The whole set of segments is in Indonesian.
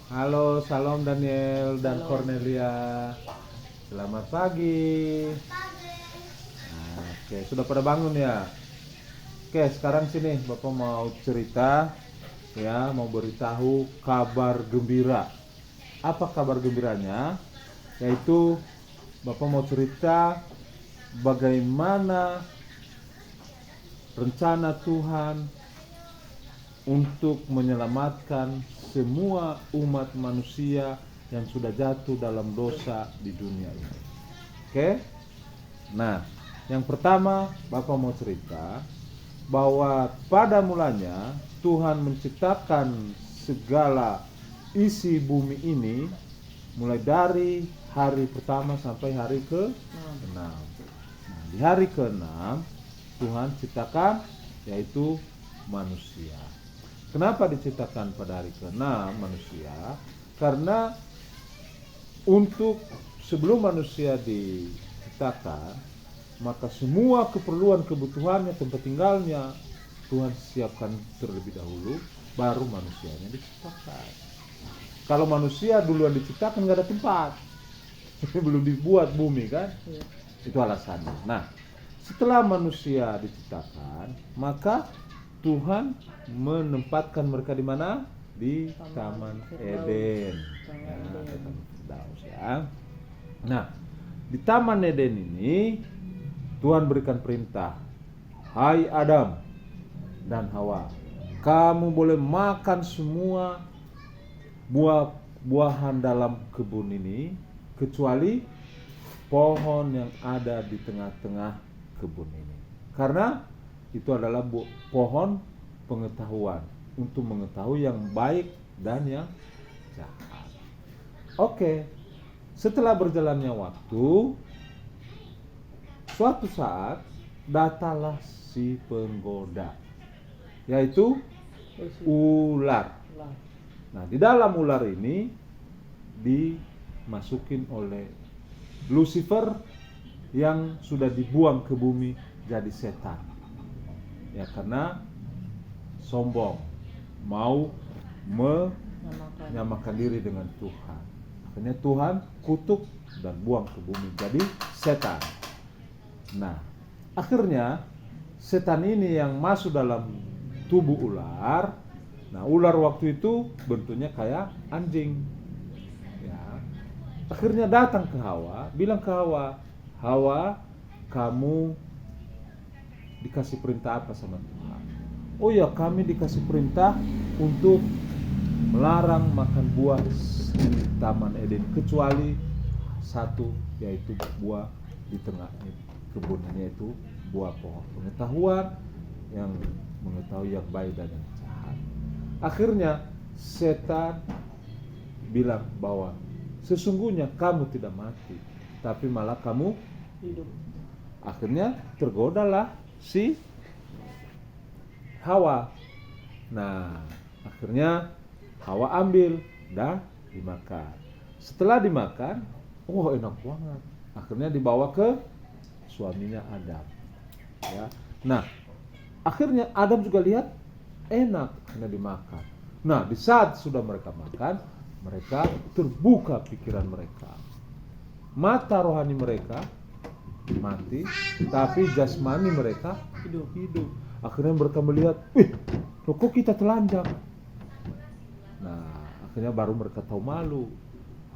Halo, salam Daniel dan Halo. Cornelia. Selamat pagi. Oke, sudah pada bangun ya? Oke, sekarang sini Bapak mau cerita ya, mau beritahu kabar gembira. Apa kabar gembiranya? Yaitu Bapak mau cerita bagaimana rencana Tuhan untuk menyelamatkan semua umat manusia yang sudah jatuh dalam dosa di dunia ini. Oke? Nah, yang pertama Bapak mau cerita bahwa pada mulanya Tuhan menciptakan segala isi bumi ini mulai dari hari pertama sampai hari ke-6. Nah, di hari ke-6 Tuhan ciptakan yaitu manusia. Kenapa diciptakan pada hari ke-6 manusia? Karena untuk sebelum manusia diciptakan, maka semua keperluan kebutuhannya, tempat tinggalnya Tuhan siapkan terlebih dahulu, baru manusianya diciptakan. Kalau manusia duluan diciptakan nggak ada tempat, belum dibuat bumi kan? Iya. Itu alasannya. Nah, setelah manusia diciptakan, maka Tuhan menempatkan mereka di mana? Di Taman Eden. Ya, Taman Firdaus ya. Nah, di Taman Eden ini Tuhan berikan perintah, hai Adam dan Hawa, kamu boleh makan semua buah-buahan dalam kebun ini kecuali pohon yang ada di tengah-tengah kebun ini. Karena itu adalah pohon pengetahuan untuk mengetahui yang baik dan yang jahat. Oke, setelah berjalannya waktu, suatu saat datanglah si penggoda, yaitu ular. Nah, di dalam ular ini dimasukin oleh Lucifer yang sudah dibuang ke bumi jadi setan. Ya, karena sombong, mau menyamakan diri dengan Tuhan. Akhirnya Tuhan kutuk dan buang ke bumi jadi setan. Nah, akhirnya setan ini yang masuk dalam tubuh ular. Nah, ular waktu itu bentuknya kayak anjing. Ya. Akhirnya datang ke Hawa, bilang ke Hawa, Hawa, kamu dikasih perintah apa sama Tuhan? Oh ya, kami dikasih perintah untuk melarang makan buah di Taman Eden kecuali satu, yaitu buah di tengah kebunnya, itu buah pohon pengetahuan yang mengetahui yang baik dan yang jahat. Akhirnya setan bilang bahwa sesungguhnya kamu tidak mati, tapi malah kamu Hidup. Akhirnya tergodalah si Hawa. Nah, akhirnya Hawa ambil dah dimakan. Setelah dimakan, wah enak banget. Akhirnya dibawa ke suaminya Adam. Ya. Nah, akhirnya Adam juga lihat enak, akhirnya dimakan. Nah, di saat sudah mereka makan, mereka terbuka pikiran mereka. Mata rohani mereka mati, tapi jasmani mereka hidup. Akhirnya mereka melihat, kok kita telanjang. Nah, akhirnya baru mereka tahu malu.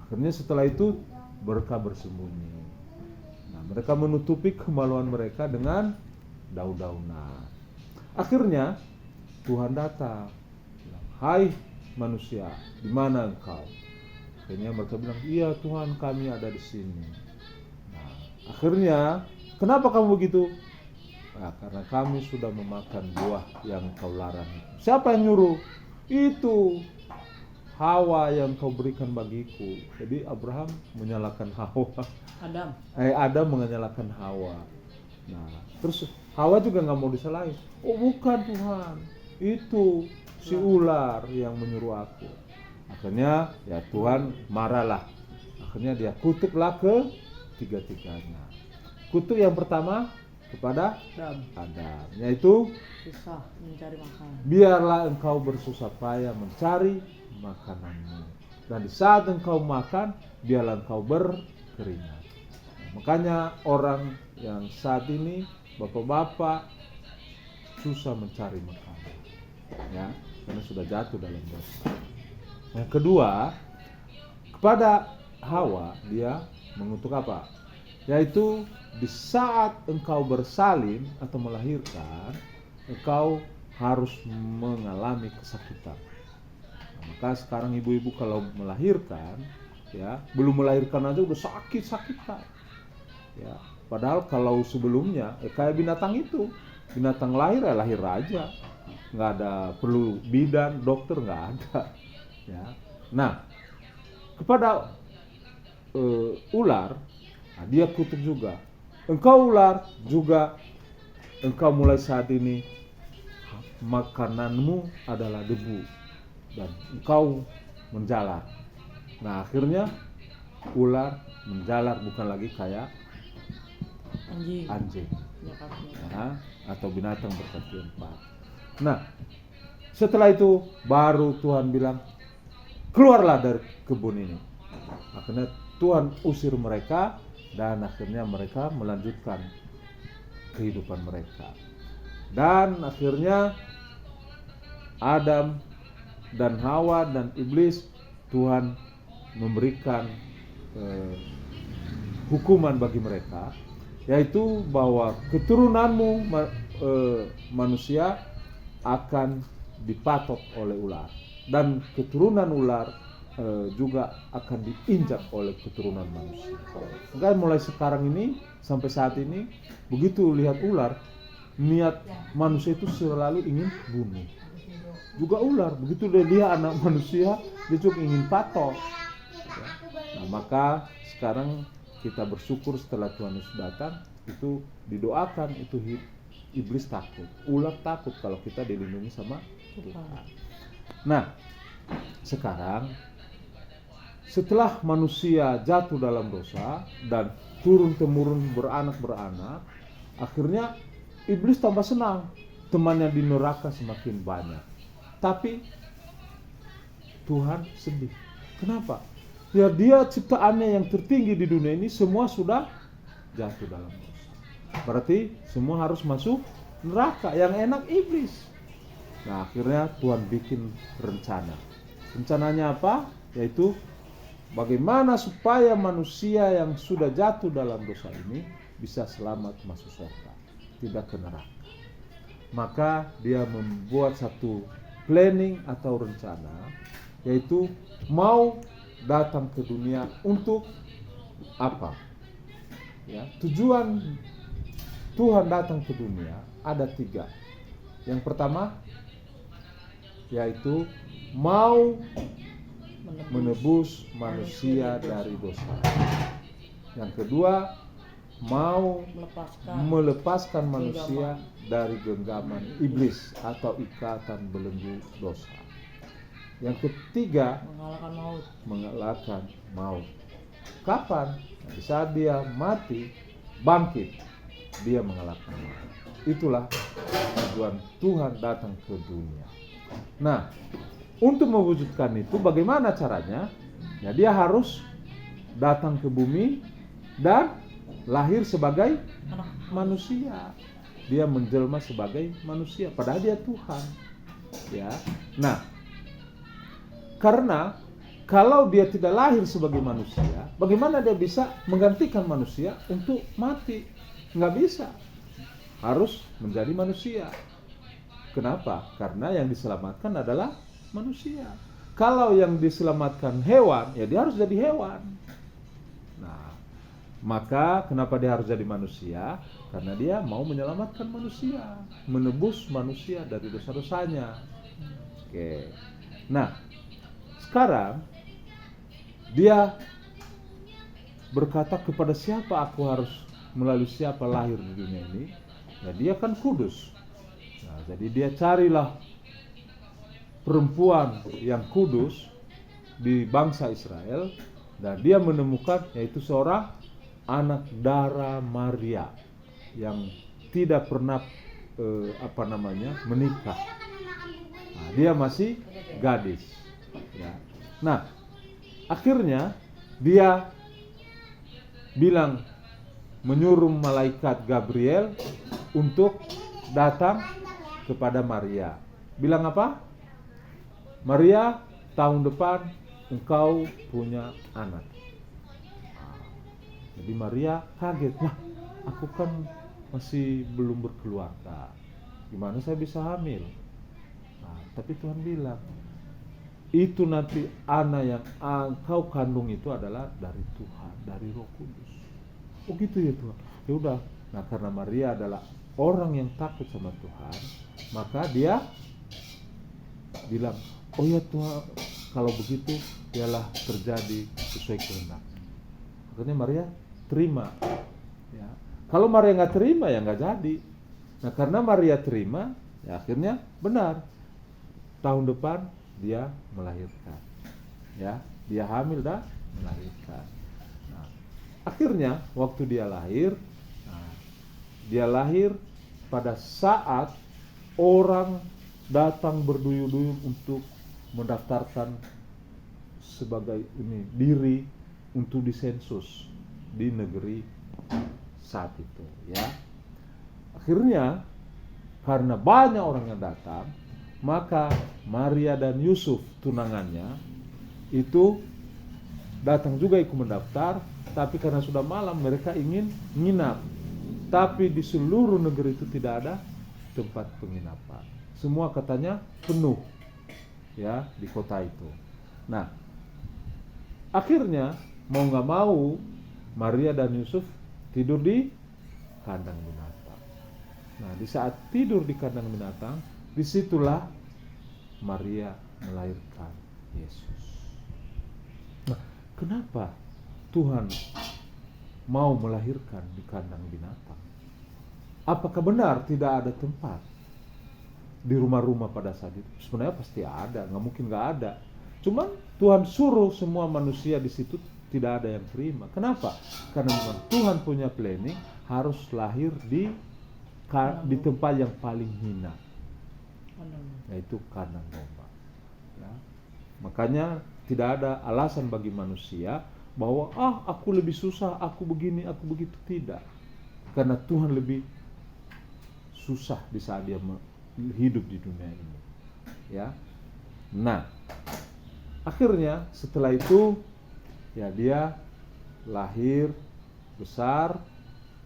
Akhirnya setelah itu mereka bersembunyi. Nah, mereka menutupi kemaluan mereka dengan daun-daunan. Akhirnya Tuhan datang, bilang, hai manusia, di mana engkau? Akhirnya mereka bilang, iya Tuhan, kami ada di sini. Nah, akhirnya, kenapa kamu begitu? Nah, karena kami sudah memakan buah yang kau larang. Siapa yang nyuruh? Itu Hawa yang kau berikan bagiku. Jadi Abraham menyalahkan Hawa. Adam menyalahkan Hawa. Nah, terus Hawa juga nggak mau disalahin. Oh bukan Tuhan, itu si ular yang menyuruh aku. Akhirnya ya Tuhan marahlah. Akhirnya dia kutuklah ke tiga-tiganya. Kutuk yang pertama kepada Adam, yaitu Susah mencari makan. biarlah engkau bersusah payah mencari makananmu. dan di saat engkau makan, biarlah engkau berkeringat. Makanya orang yang saat ini, bapak-bapak, susah mencari makanan, ya, karena sudah jatuh dalam dosa. Yang kedua, kepada Hawa dia mengutuk apa? Yaitu di saat engkau bersalin atau melahirkan, engkau harus mengalami kesakitan. Nah, maka sekarang ibu-ibu kalau melahirkan, ya, belum melahirkan aja udah sakit-sakitan. Ya, padahal kalau sebelumnya kayak binatang itu, binatang lahir ya lahir aja, nggak ada perlu bidan, dokter nggak ada. Ya, nah kepada ular, nah, dia kutuk juga. Engkau ular juga, engkau mulai saat ini makananmu adalah debu dan engkau menjalar. Nah akhirnya ular menjalar, bukan lagi kayak anjing. Nah, atau binatang berkaki 4. Nah setelah itu baru Tuhan bilang, keluarlah dari kebun ini. Akhirnya Tuhan usir mereka dan akhirnya mereka melanjutkan kehidupan mereka. Dan akhirnya Adam dan Hawa dan iblis, Tuhan memberikan hukuman bagi mereka, yaitu bahwa keturunanmu manusia akan dipatok oleh ular, dan keturunan ular juga akan diinjak oleh keturunan manusia. Maka mulai sekarang ini sampai saat ini, begitu lihat ular, niat manusia itu selalu ingin bunuh. Juga ular, begitu dia anak manusia, dia juga ingin patok. Nah, maka sekarang kita bersyukur setelah Tuhan Yesus datang, itu didoakan, itu iblis takut, ular takut kalau kita dilindungi sama Tuhan. Nah, sekarang setelah manusia jatuh dalam dosa dan turun-temurun beranak-beranak, akhirnya iblis tambah senang, temannya di neraka semakin banyak. Tapi Tuhan sedih. Kenapa? Ya dia ciptaannya yang tertinggi di dunia ini semua sudah jatuh dalam dosa. Berarti semua harus masuk neraka. Yang enak iblis. Nah akhirnya Tuhan bikin rencana. Rencananya apa? Yaitu bagaimana supaya manusia yang sudah jatuh dalam dosa ini bisa selamat masuk surga, tidak ke neraka. Maka dia membuat satu planning atau rencana, yaitu mau datang ke dunia untuk apa? Ya, tujuan Tuhan datang ke dunia ada 3. Yang pertama yaitu mau menebus manusia dari dosa. Yang kedua, mau melepaskan manusia dari genggaman iblis atau ikatan belenggu dosa. Yang ketiga, mengalahkan maut. Kapan? Di saat dia mati, bangkit, dia mengalahkan maut. Itulah tujuan Tuhan datang ke dunia. Nah, untuk mewujudkan itu bagaimana caranya? Ya dia harus datang ke bumi dan lahir sebagai manusia. Dia menjelma sebagai manusia, padahal dia Tuhan. Ya. Nah, karena kalau dia tidak lahir sebagai manusia, bagaimana dia bisa menggantikan manusia untuk mati? Nggak bisa. Harus menjadi manusia. Kenapa? Karena yang diselamatkan adalah manusia. Kalau yang diselamatkan hewan, ya dia harus jadi hewan. Nah, maka kenapa dia harus jadi manusia? Karena dia mau menyelamatkan manusia, menebus manusia dari dosa-dosanya. Oke. Nah, sekarang dia berkata, kepada siapa aku harus, melalui siapa lahir di dunia ini? Ya dia kan kudus. Nah, jadi dia carilah perempuan yang kudus di bangsa Israel, dan dia menemukan yaitu seorang anak darah Maria yang tidak pernah menikah. Nah, dia masih gadis. Ya. Nah, akhirnya dia bilang, menyuruh malaikat Gabriel untuk datang kepada Maria. Bilang apa? Maria, tahun depan engkau punya anak. Jadi Maria kaget, lah aku kan masih belum berkeluarga, gimana saya bisa hamil? Nah, tapi Tuhan bilang, itu nanti anak yang engkau kandung itu adalah dari Tuhan, dari Roh Kudus. Oh gitu ya Tuhan. Ya udah. Nah, karena Maria adalah orang yang takut sama Tuhan, maka dia bilang, oh ya Tuhan, kalau begitu biarlah terjadi sesuai kehendak. Akhirnya Maria terima. Ya. Kalau Maria nggak terima ya nggak jadi. Nah, karena Maria terima, ya akhirnya benar. Tahun depan dia melahirkan. Ya, dia hamil dan melahirkan. Nah, akhirnya waktu dia lahir pada saat orang datang berduyun-duyun untuk mendaftarkan sebagai diri untuk disensus di negeri saat itu, ya. Akhirnya karena banyak orang yang datang, maka Maria dan Yusuf tunangannya itu datang juga ikut mendaftar, tapi karena sudah malam mereka ingin nginap. Tapi di seluruh negeri itu tidak ada tempat penginapan. Semua katanya penuh, ya, di kota itu. Nah, akhirnya mau nggak mau Maria dan Yusuf tidur di kandang binatang. Nah, di saat tidur di kandang binatang, disitulah Maria melahirkan Yesus. Nah, kenapa Tuhan mau melahirkan di kandang binatang? Apakah benar tidak ada tempat di rumah-rumah pada saat itu? Sebenarnya pasti ada, nggak mungkin nggak ada. Cuman Tuhan suruh semua manusia di situ, tidak ada yang terima. Kenapa? Karena memang Tuhan punya planning harus lahir di tempat yang paling hina, yaitu kandang domba. Ya. Makanya tidak ada alasan bagi manusia bahwa aku lebih susah, aku begini, aku begitu. Tidak. Karena Tuhan lebih susah di saat dia hidup di dunia ini. Ya. Nah, akhirnya setelah itu ya dia lahir, besar,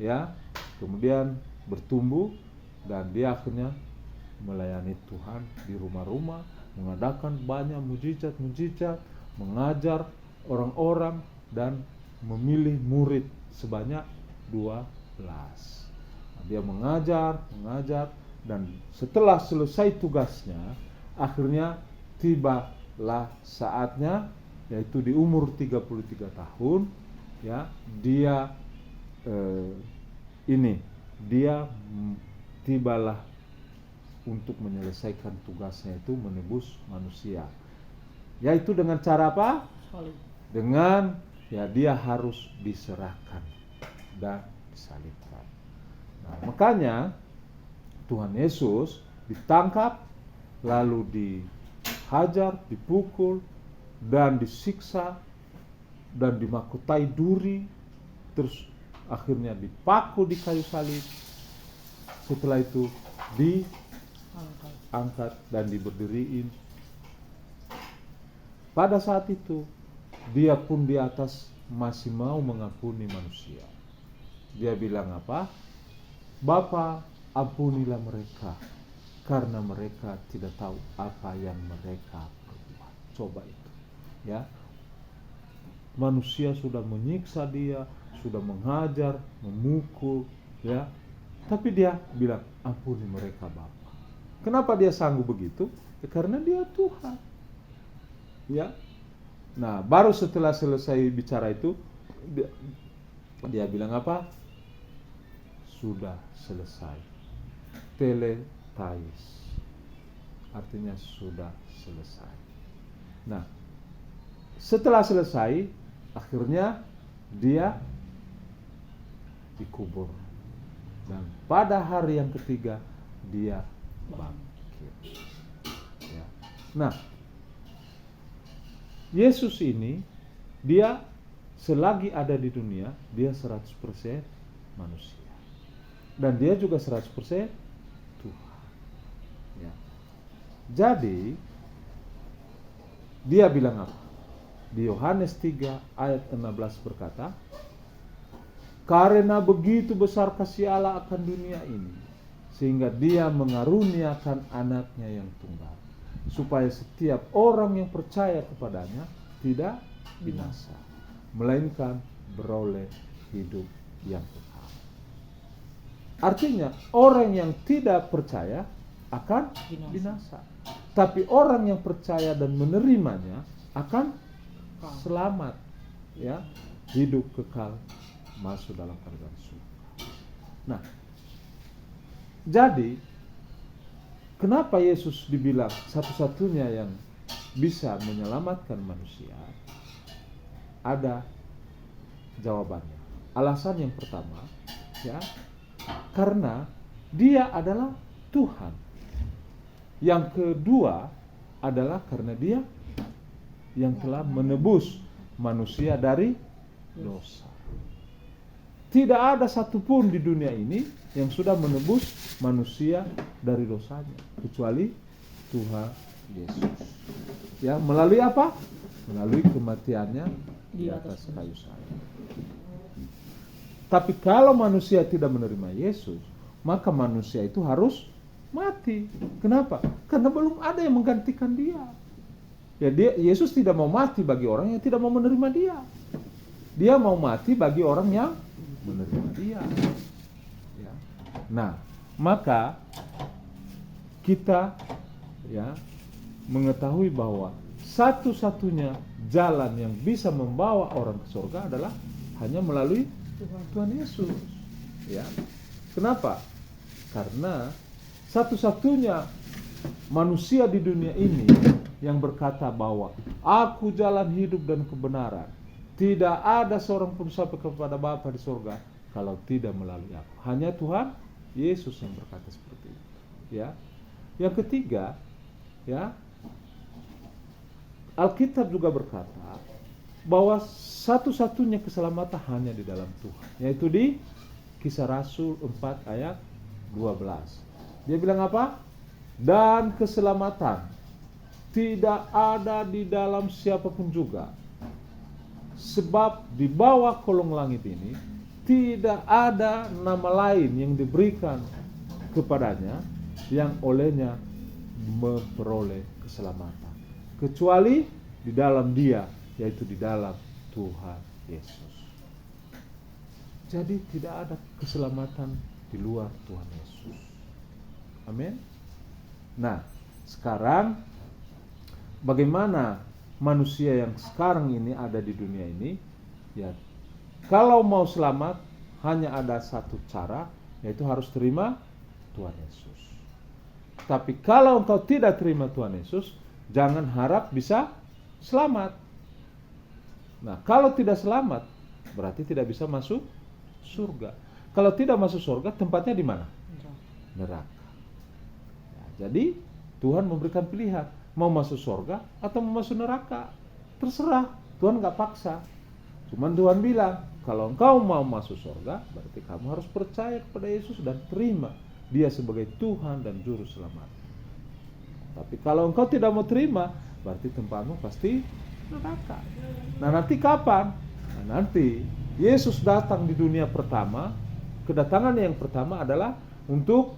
ya, kemudian bertumbuh, dan dia akhirnya melayani Tuhan di rumah-rumah, mengadakan banyak mujizat-mujizat, mengajar orang-orang, dan memilih murid sebanyak 12. Nah, dia mengajar, dan setelah selesai tugasnya, akhirnya tibalah saatnya, yaitu di umur 33 tahun, ya, dia tibalah untuk menyelesaikan tugasnya, itu menebus manusia. Yaitu dengan cara apa? Dengan dia harus diserahkan dan disalibkan. Nah, makanya Tuhan Yesus ditangkap, lalu dihajar, dipukul, dan disiksa, dan dimakutai duri, terus akhirnya dipaku di kayu salib. Setelah itu diangkat dan diberdiriin. Pada saat itu dia pun di atas masih mau mengampuni manusia. Dia bilang apa? Bapa, ampunilah mereka, karena mereka tidak tahu apa yang mereka perbuat. Coba itu, ya. Manusia sudah menyiksa dia, sudah menghajar, memukul, ya. Tapi dia bilang, ampuni mereka Bapa. Kenapa dia sanggup begitu? Ya, karena dia Tuhan. Ya. Nah, baru setelah selesai bicara itu, dia bilang apa? Sudah selesai. Teletais. Artinya sudah selesai. Nah, setelah selesai, akhirnya dia dikubur. Dan pada hari yang ketiga dia bangkit. Ya. Nah, Yesus ini dia selagi ada di dunia, dia 100% manusia. Dan dia juga 100% Tuhan. Ya. Jadi, dia bilang apa? Di Yohanes 3 ayat 16 berkata, karena begitu besar kasih Allah akan dunia ini, sehingga dia mengaruniakan anaknya yang tunggal, supaya setiap orang yang percaya kepadanya tidak binasa, melainkan beroleh hidup yang kekal. Artinya orang yang tidak percaya akan binasa. Tapi orang yang percaya dan menerimanya akan selamat, ya, hidup kekal, masuk dalam kerajaan surga. Nah, jadi kenapa Yesus dibilang satu-satunya yang bisa menyelamatkan manusia? Ada jawabannya. Alasan yang pertama, ya, karena dia adalah Tuhan. Yang kedua adalah karena dia yang telah menebus manusia dari dosa. Tidak ada satupun di dunia ini yang sudah menebus manusia dari dosanya, kecuali Tuhan Yesus. Ya, melalui apa? Melalui kematiannya di atas kayu salib. Tapi kalau manusia tidak menerima Yesus, maka manusia itu harus mati. Kenapa? Karena belum ada yang menggantikan dia. Ya, Yesus tidak mau mati bagi orang yang tidak mau menerima dia. Dia mau mati bagi orang yang menerima dia. Ya. Nah, maka kita, ya, mengetahui bahwa satu-satunya jalan yang bisa membawa orang ke surga adalah hanya melalui Tuhan Yesus. Ya. Kenapa? Karena satu-satunya manusia di dunia ini yang berkata bahwa aku jalan hidup dan kebenaran, tidak ada seorang pun sampai kepada Bapa di surga kalau tidak melalui aku. Hanya Tuhan Yesus yang berkata seperti itu. Ya. Yang ketiga, ya, Alkitab juga berkata bahwa satu-satunya keselamatan hanya di dalam Tuhan, yaitu di Kisah Rasul 4 ayat 12. Dia bilang apa? Dan keselamatan tidak ada di dalam siapapun juga, sebab di bawah kolong langit ini tidak ada nama lain yang diberikan kepadanya yang olehnya memperoleh keselamatan, kecuali di dalam Dia, yaitu di dalam Tuhan Yesus. Jadi tidak ada keselamatan di luar Tuhan Yesus. Amin. Nah, sekarang bagaimana manusia yang sekarang ini ada di dunia ini? Ya, kalau mau selamat hanya ada satu cara, yaitu harus terima Tuhan Yesus. Tapi kalau engkau tidak terima Tuhan Yesus, jangan harap bisa selamat. Nah, kalau tidak selamat, berarti tidak bisa masuk surga. Kalau tidak masuk surga, tempatnya di mana? Neraka. Ya, jadi Tuhan memberikan pilihan, mau masuk surga atau mau masuk neraka. Terserah, Tuhan gak paksa. Cuman Tuhan bilang, kalau engkau mau masuk surga, berarti kamu harus percaya kepada Yesus dan terima Dia sebagai Tuhan dan Juru Selamat. Tapi kalau engkau tidak mau terima, berarti tempatmu pasti neraka. Nah, nanti kapan? Nah, nanti Yesus datang di dunia pertama. Kedatangan yang pertama adalah untuk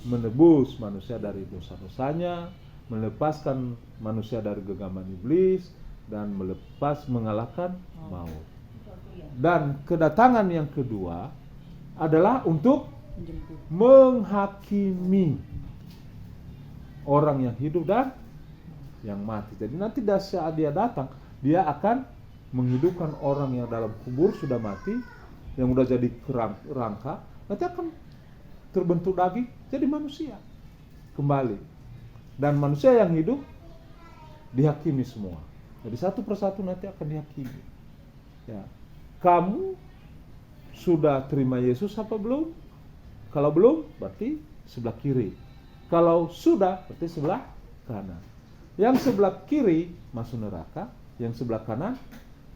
menebus manusia dari dosa-dosanya, melepaskan manusia dari genggaman iblis, dan mengalahkan maut. Dan kedatangan yang kedua adalah untuk menghakimi orang yang hidup dan yang mati. Jadi nanti saat Dia datang, Dia akan menghidupkan orang yang dalam kubur sudah mati, yang sudah jadi kerangka, nanti akan terbentuk daging jadi manusia kembali. Dan manusia yang hidup dihakimi semua. Jadi satu persatu nanti akan dihakimi. Ya. Kamu sudah terima Yesus apa belum? Kalau belum, berarti sebelah kiri. Kalau sudah, berarti sebelah kanan. Yang sebelah kiri masuk neraka, yang sebelah kanan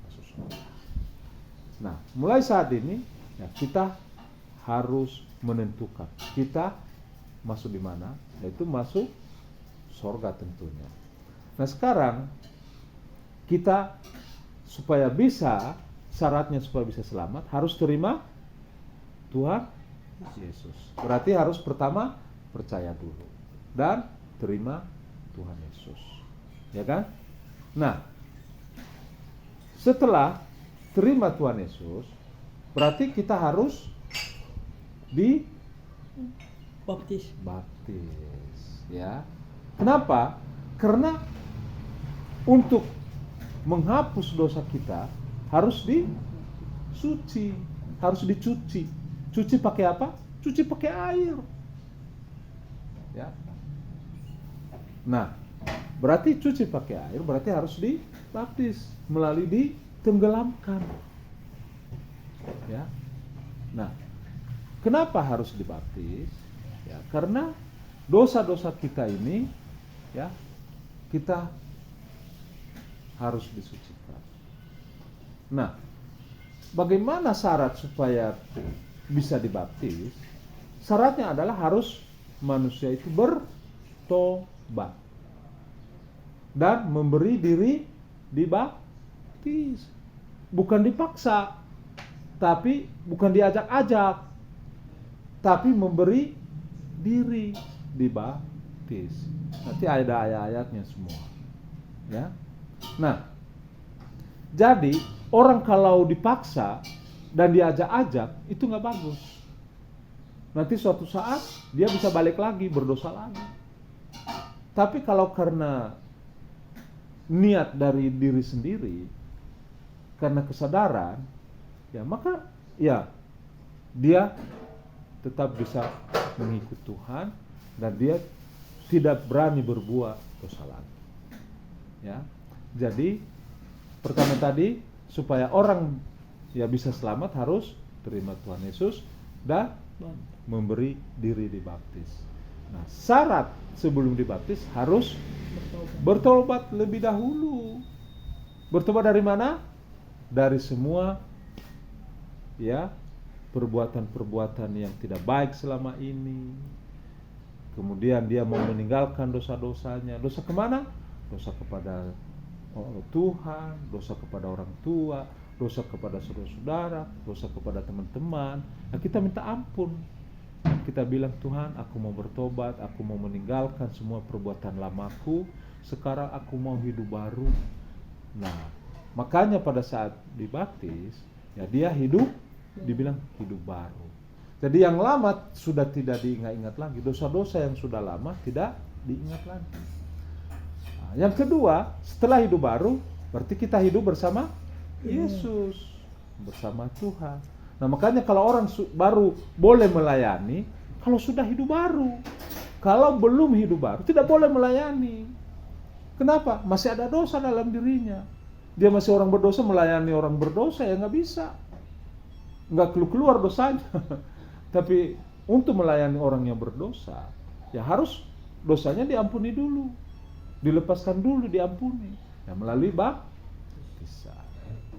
masuk surga. Nah, mulai saat ini ya, kita harus menentukan kita masuk di mana, yaitu masuk surga tentunya. Nah, sekarang kita supaya bisa, syaratnya supaya bisa selamat harus terima Tuhan Yesus. Berarti harus pertama percaya dulu dan terima Tuhan Yesus. Ya kan? Nah, setelah terima Tuhan Yesus, berarti kita harus baptis. Ya. Kenapa? Karena untuk menghapus dosa kita harus disuci, harus dicuci. Cuci pakai apa? Cuci pakai air. Ya. Nah, berarti cuci pakai air berarti harus dibaptis melalui ditenggelamkan. Ya. Nah, kenapa harus dibaptis? Ya, karena dosa-dosa kita ini ya kita harus disucikan. Nah, bagaimana syarat supaya bisa dibaptis? Syaratnya adalah harus manusia itu bertobat dan memberi diri dibaptis. Bukan dipaksa, tapi bukan diajak-ajak, tapi memberi diri dibaptis. Nanti ada ayat-ayatnya semua. Ya. Nah, jadi orang kalau dipaksa dan diajak-ajak itu nggak bagus. Nanti suatu saat dia bisa balik lagi berdosa lagi. Tapi kalau karena niat dari diri sendiri, karena kesadaran, ya maka ya dia tetap bisa mengikut Tuhan dan dia tidak berani berbuat dosa lagi. Ya, jadi pertama tadi supaya orang ya bisa selamat harus terima Tuhan Yesus dan memberi diri dibaptis. Nah, syarat sebelum dibaptis harus bertobat lebih dahulu. Bertobat dari mana? Dari semua ya perbuatan-perbuatan yang tidak baik selama ini. Kemudian dia mau meninggalkan dosa-dosanya. Dosa kemana? Dosa kepada Tuhan, dosa kepada orang tua, dosa kepada saudara-saudara, dosa kepada teman-teman. Nah, kita minta ampun. Kita bilang, Tuhan, aku mau bertobat, aku mau meninggalkan semua perbuatan lamaku, sekarang aku mau hidup baru. Nah, makanya pada saat dibaptis, ya dia hidup, dibilang hidup baru. Jadi yang lama sudah tidak diingat-ingat lagi, dosa-dosa yang sudah lama tidak diingat lagi. Nah, yang kedua, setelah hidup baru, berarti kita hidup bersama Yesus, bersama Tuhan. Nah, makanya kalau orang baru boleh melayani kalau sudah hidup baru. Kalau belum hidup baru tidak boleh melayani. Kenapa? Masih ada dosa dalam dirinya. Dia masih orang berdosa, melayani orang berdosa ya nggak bisa. Nggak keluar dosanya. Tapi untuk melayani orang yang berdosa, ya harus dosanya diampuni dulu, dilepaskan dulu, diampuni. Ya melalui baptisan.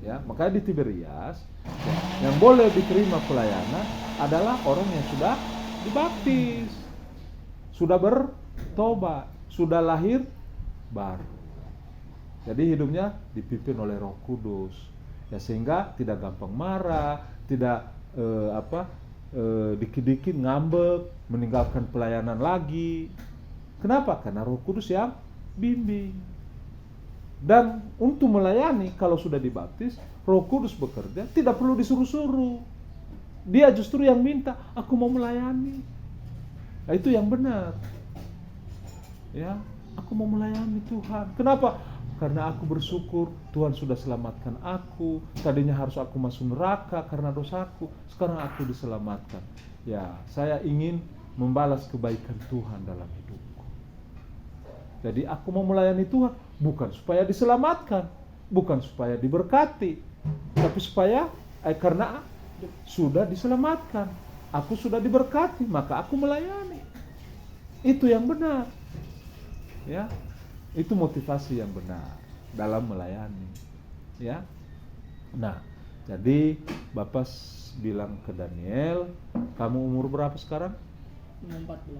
Ya, makanya di Tiberias ya, yang boleh diterima pelayanan adalah orang yang sudah dibaptis, sudah bertobat, sudah lahir baru. Jadi hidupnya dipimpin oleh Roh Kudus, ya sehingga tidak gampang marah, tidak dikit-dikit ngambek, meninggalkan pelayanan lagi. Kenapa? Karena Roh Kudus yang bimbing. Dan untuk melayani kalau sudah dibaptis, Roh Kudus bekerja, tidak perlu disuruh-suruh. Dia justru yang minta, aku mau melayani. Nah, itu yang benar. Ya, aku mau melayani Tuhan. Kenapa? Karena aku bersyukur Tuhan sudah selamatkan aku. Tadinya harus aku masuk neraka karena dosaku. Sekarang aku diselamatkan. Ya, saya ingin membalas kebaikan Tuhan dalam hidupku. Jadi aku mau melayani Tuhan bukan supaya diselamatkan, bukan supaya diberkati, tapi supaya karena sudah diselamatkan, aku sudah diberkati, maka aku melayani. Itu yang benar. Ya. Itu motivasi yang benar dalam melayani. Ya. Nah, jadi Bapak bilang ke Daniel, kamu umur berapa sekarang? 14.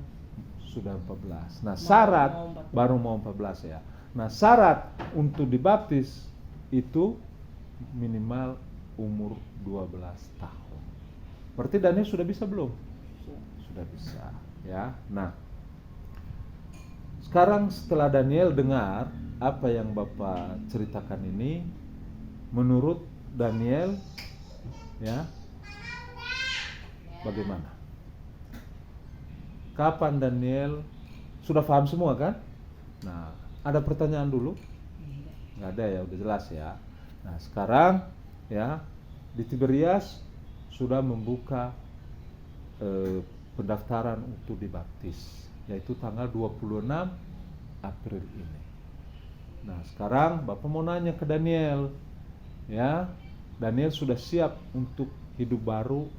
Sudah 14. Nah, syarat Mau 14. baru mau 14 ya. Nah, syarat untuk dibaptis itu minimal umur 12 tahun. Berarti Daniel sudah bisa belum? Sudah bisa, ya. Nah, sekarang setelah Daniel dengar apa yang Bapak ceritakan ini, menurut Daniel, ya, bagaimana? Kapan Daniel sudah paham semua kan? Nah, ada pertanyaan dulu? Nggak ada ya, udah jelas ya. Nah, sekarang ya di Tiberias sudah membuka pendaftaran untuk dibaptis, yaitu tanggal 26 April ini. Nah, sekarang Bapak mau nanya ke Daniel, ya, Daniel sudah siap untuk hidup baru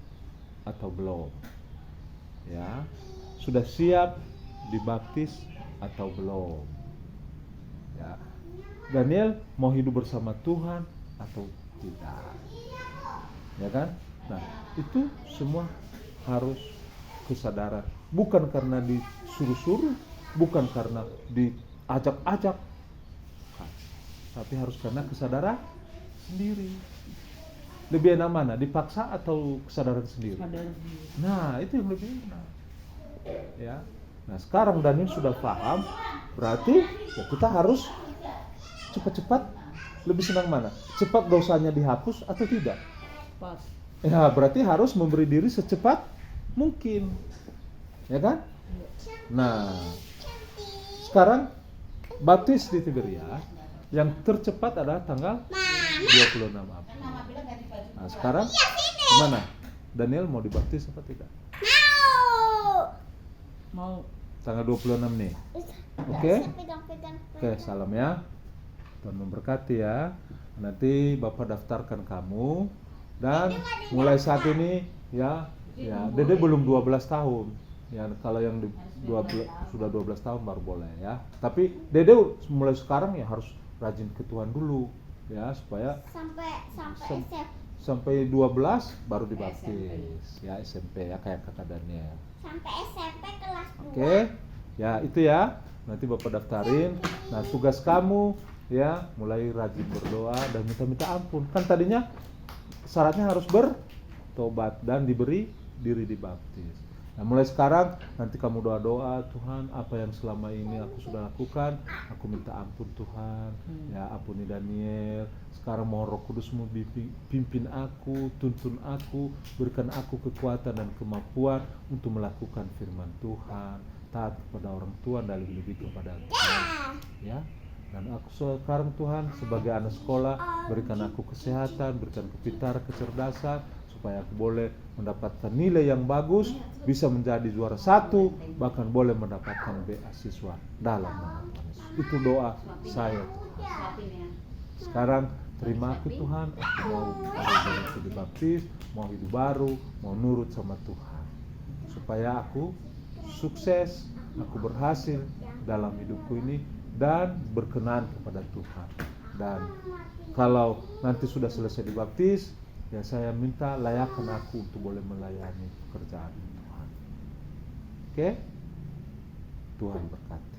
atau belum? Ya, sudah siap dibaptis atau belum? Ya, Daniel mau hidup bersama Tuhan atau tidak? Ya kan? Nah, itu semua harus kesadaran, bukan karena disuruh-suruh, bukan karena diajak-ajak, tapi harus karena kesadaran sendiri. Lebih enak mana, dipaksa atau kesadaran sendiri? Nah, itu yang lebih enak. Ya. Nah, sekarang Daniel sudah paham, berarti ya kita harus cepat-cepat. Lebih senang mana? Cepat dosanya dihapus atau tidak? Pas. Ya, berarti harus memberi diri secepat mungkin. Ya kan? Nah, sekarang baptis di Tiberias yang tercepat adalah tanggal 26 April. Nah, sekarang gimana? Daniel mau dibaptis apa tidak? Mau. Tanggal 26 nih. Oke? Oke, salam ya. Tuhan memberkati ya. Nanti Bapak daftarkan kamu, dan mulai saat ini ya Dede belum 12 tahun. Ya, kalau yang sudah 12 tahun baru boleh ya. Tapi Dede mulai sekarang ya harus rajin ke Tuhan dulu ya, supaya sampai 12 baru dibaptis ya, SMP ya, kayak kakak Daniel. Sampai SMP kelas 2. Oke, ya itu ya. Nanti Bapak daftarin. Nah, tugas kamu ya mulai rajin berdoa dan minta ampun. Kan tadinya syaratnya harus bertobat dan diberi diri dibaptis. Nah, mulai sekarang nanti kamu doa-doa, Tuhan, apa yang selama ini aku sudah lakukan, aku minta ampun Tuhan. Ya, ampuni Daniel. Sekarang mohon Roh Kudus-Mu pimpin aku, tuntun aku, berikan aku kekuatan dan kemampuan untuk melakukan firman Tuhan, taat kepada orang tua dan lebih kepada Tuhan. Ya. Dan aku sekarang Tuhan sebagai anak sekolah, berikan aku kesehatan, berikan kepintaran, kecerdasan, supaya aku boleh mendapatkan nilai yang bagus, bisa menjadi juara 1, bahkan boleh mendapatkan beasiswa dalam nama Tuhan Yesus. Itu doa saya Tuhan. Sekarang terima aku Tuhan, aku mau dibaptis, mau hidup baru, mau nurut sama Tuhan, supaya aku sukses, aku berhasil dalam hidupku ini dan berkenan kepada Tuhan. Dan kalau nanti sudah selesai dibaptis, ya saya minta layakkan aku untuk boleh melayani pekerjaan Tuhan. Oke? Tuhan berkati.